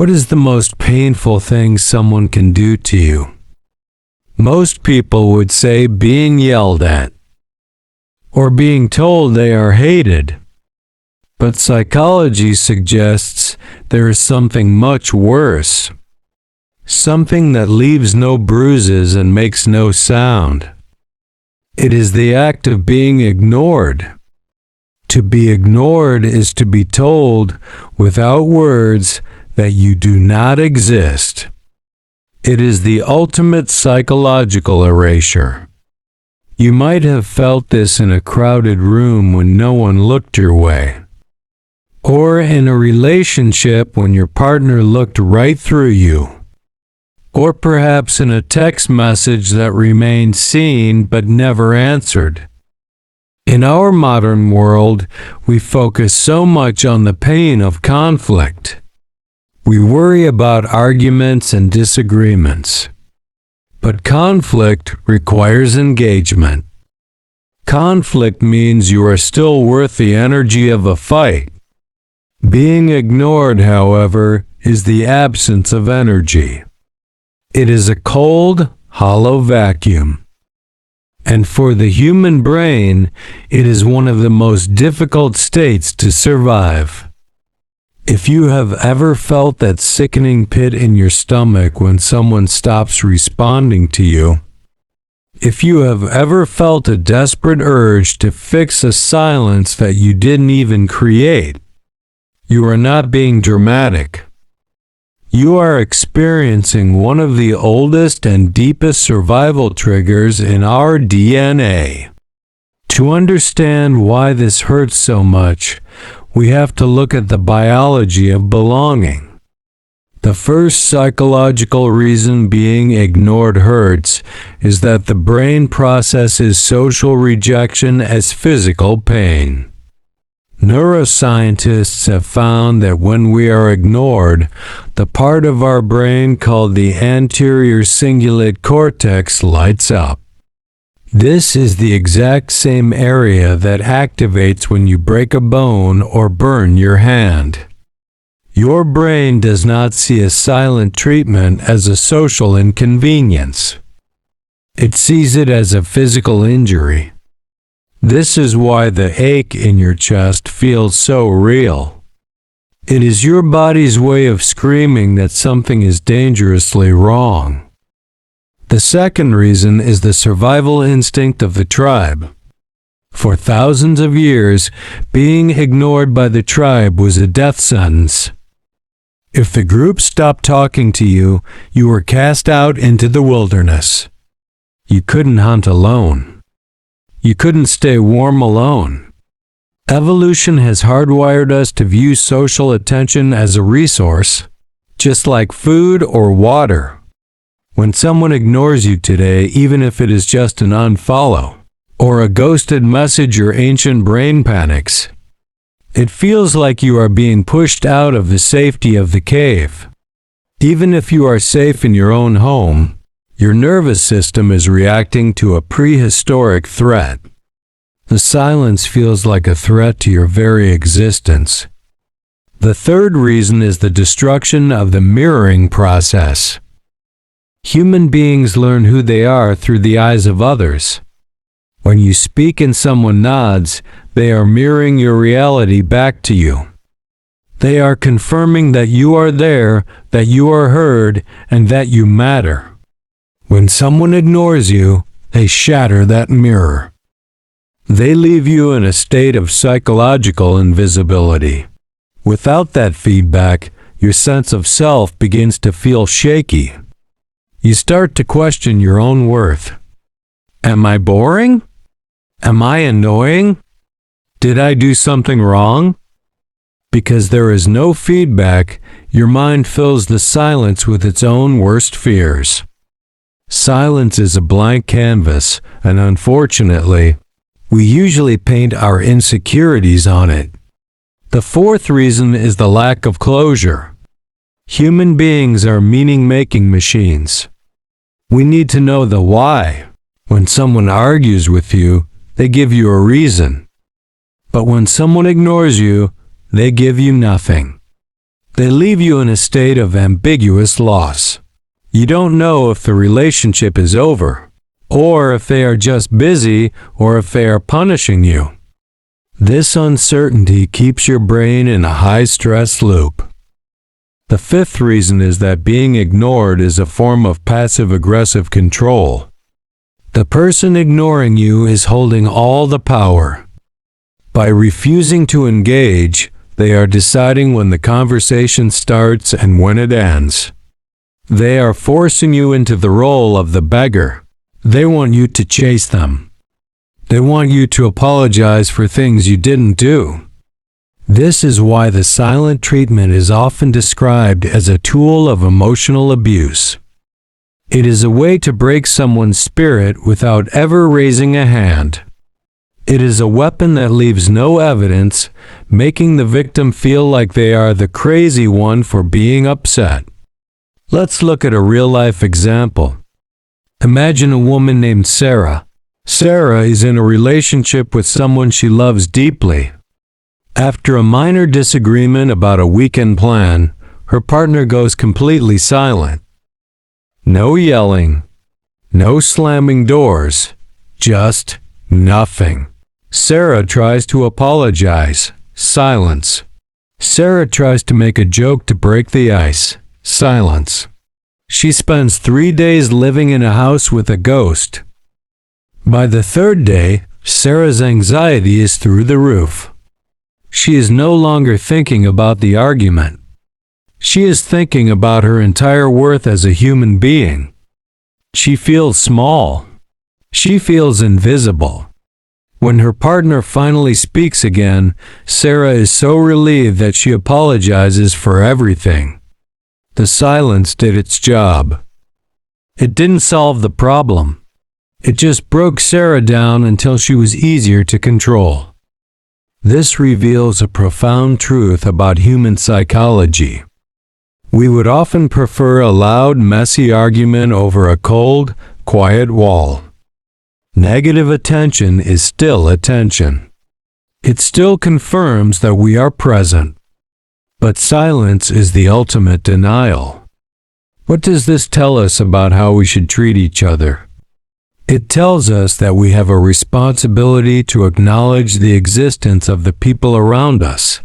What is the most painful thing someone can do to you? Most people would say being yelled at, or being told they are hated. But psychology suggests there is something much worse. Something that leaves no bruises and makes no sound. It is the act of being ignored. To be ignored is to be told, without words, that you do not exist. It is the ultimate psychological erasure. You might have felt this in a crowded room when no one looked your way. Or in a relationship when your partner looked right through you. Or perhaps in a text message that remained seen but never answered. In our modern world, we focus so much on the pain of conflict. We worry about arguments and disagreements. But conflict requires engagement. Conflict means you are still worth the energy of a fight. Being ignored, however, is the absence of energy. It is a cold, hollow vacuum. And for the human brain, it is one of the most difficult states to survive. If you have ever felt that sickening pit in your stomach when someone stops responding to you, if you have ever felt a desperate urge to fix a silence that you didn't even create, you are not being dramatic. You are experiencing one of the oldest and deepest survival triggers in our DNA. To understand why this hurts so much, we have to look at the biology of belonging. The first psychological reason being ignored hurts is that the brain processes social rejection as physical pain. Neuroscientists have found that when we are ignored, the part of our brain called the anterior cingulate cortex lights up. This is the exact same area that activates when you break a bone or burn your hand. Your brain does not see a silent treatment as a social inconvenience. It sees it as a physical injury. This is why the ache in your chest feels so real. It is your body's way of screaming that something is dangerously wrong. The second reason is the survival instinct of the tribe. For thousands of years, being ignored by the tribe was a death sentence. If the group stopped talking to you, you were cast out into the wilderness. You couldn't hunt alone. You couldn't stay warm alone. Evolution has hardwired us to view social attention as a resource, just like food or water. When someone ignores you today, even if it is just an unfollow, or a ghosted message, your ancient brain panics. It feels like you are being pushed out of the safety of the cave. Even if you are safe in your own home, your nervous system is reacting to a prehistoric threat. The silence feels like a threat to your very existence. The third reason is the destruction of the mirroring process. Human beings learn who they are through the eyes of others. When you speak and someone nods, they are mirroring your reality back to you. They are confirming that you are there, that you are heard, and that you matter. When someone ignores you, they shatter that mirror. They leave you in a state of psychological invisibility. Without that feedback, your sense of self begins to feel shaky. You start to question your own worth. Am I boring? Am I annoying? Did I do something wrong? Because there is no feedback, your mind fills the silence with its own worst fears. Silence is a blank canvas, and unfortunately, we usually paint our insecurities on it. The fourth reason is the lack of closure. Human beings are meaning-making machines. We need to know the why. When someone argues with you, they give you a reason. But when someone ignores you, they give you nothing. They leave you in a state of ambiguous loss. You don't know if the relationship is over, or if they are just busy, or if they are punishing you. This uncertainty keeps your brain in a high-stress loop. The fifth reason is that being ignored is a form of passive-aggressive control. The person ignoring you is holding all the power. By refusing to engage, they are deciding when the conversation starts and when it ends. They are forcing you into the role of the beggar. They want you to chase them. They want you to apologize for things you didn't do. This is why the silent treatment is often described as a tool of emotional abuse. It is a way to break someone's spirit without ever raising a hand. It is a weapon that leaves no evidence, making the victim feel like they are the crazy one for being upset. Let's look at a real-life example. Imagine a woman named Sarah. Sarah is in a relationship with someone she loves deeply. After a minor disagreement about a weekend plan, her partner goes completely silent. No yelling, no slamming doors, just nothing. Sarah tries to apologize. Silence. Sarah tries to make a joke to break the ice. Silence. She spends 3 days living in a house with a ghost. By the third day, Sarah's anxiety is through the roof. She is no longer thinking about the argument. She is thinking about her entire worth as a human being. She feels small. She feels invisible. When her partner finally speaks again, Sarah is so relieved that she apologizes for everything. The silence did its job. It didn't solve the problem. It just broke Sarah down until she was easier to control. This reveals a profound truth about human psychology. We would often prefer a loud, messy argument over a cold, quiet wall. Negative attention is still attention. It still confirms that we are present. But silence is the ultimate denial. What does this tell us about how we should treat each other? It tells us that we have a responsibility to acknowledge the existence of the people around us.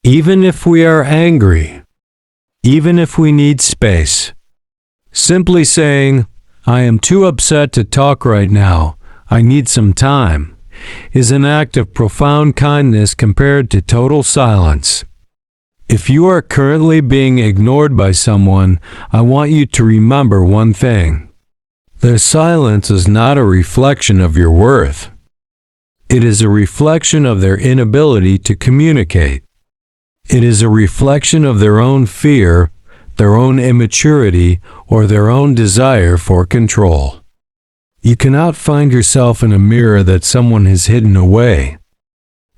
Even if we are angry, even if we need space. Simply saying, "I am too upset to talk right now, I need some time," is an act of profound kindness compared to total silence. If you are currently being ignored by someone, I want you to remember one thing. Their silence is not a reflection of your worth. It is a reflection of their inability to communicate. It is a reflection of their own fear, their own immaturity, or their own desire for control. You cannot find yourself in a mirror that someone has hidden away.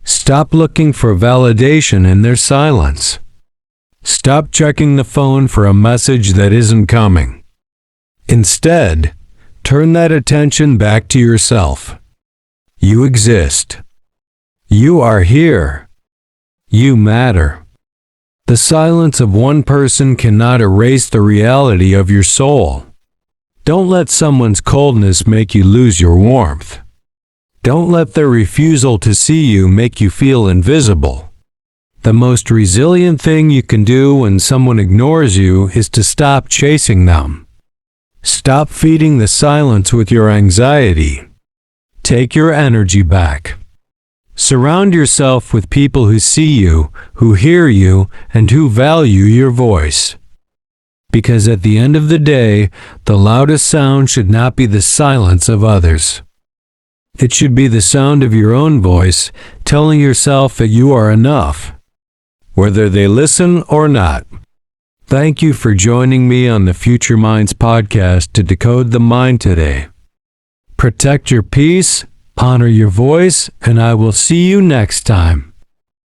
Stop looking for validation in their silence. Stop checking the phone for a message that isn't coming. Instead, turn that attention back to yourself. You exist. You are here. You matter. The silence of one person cannot erase the reality of your soul. Don't let someone's coldness make you lose your warmth. Don't let their refusal to see you make you feel invisible. The most resilient thing you can do when someone ignores you is to stop chasing them. Stop feeding the silence with your anxiety. Take your energy back. Surround yourself with people who see you, who hear you, and who value your voice. Because at the end of the day, the loudest sound should not be the silence of others. It should be the sound of your own voice, telling yourself that you are enough, whether they listen or not. Thank you for joining me on the Future Minds podcast to decode the mind today. Protect your peace, honor your voice, and I will see you next time.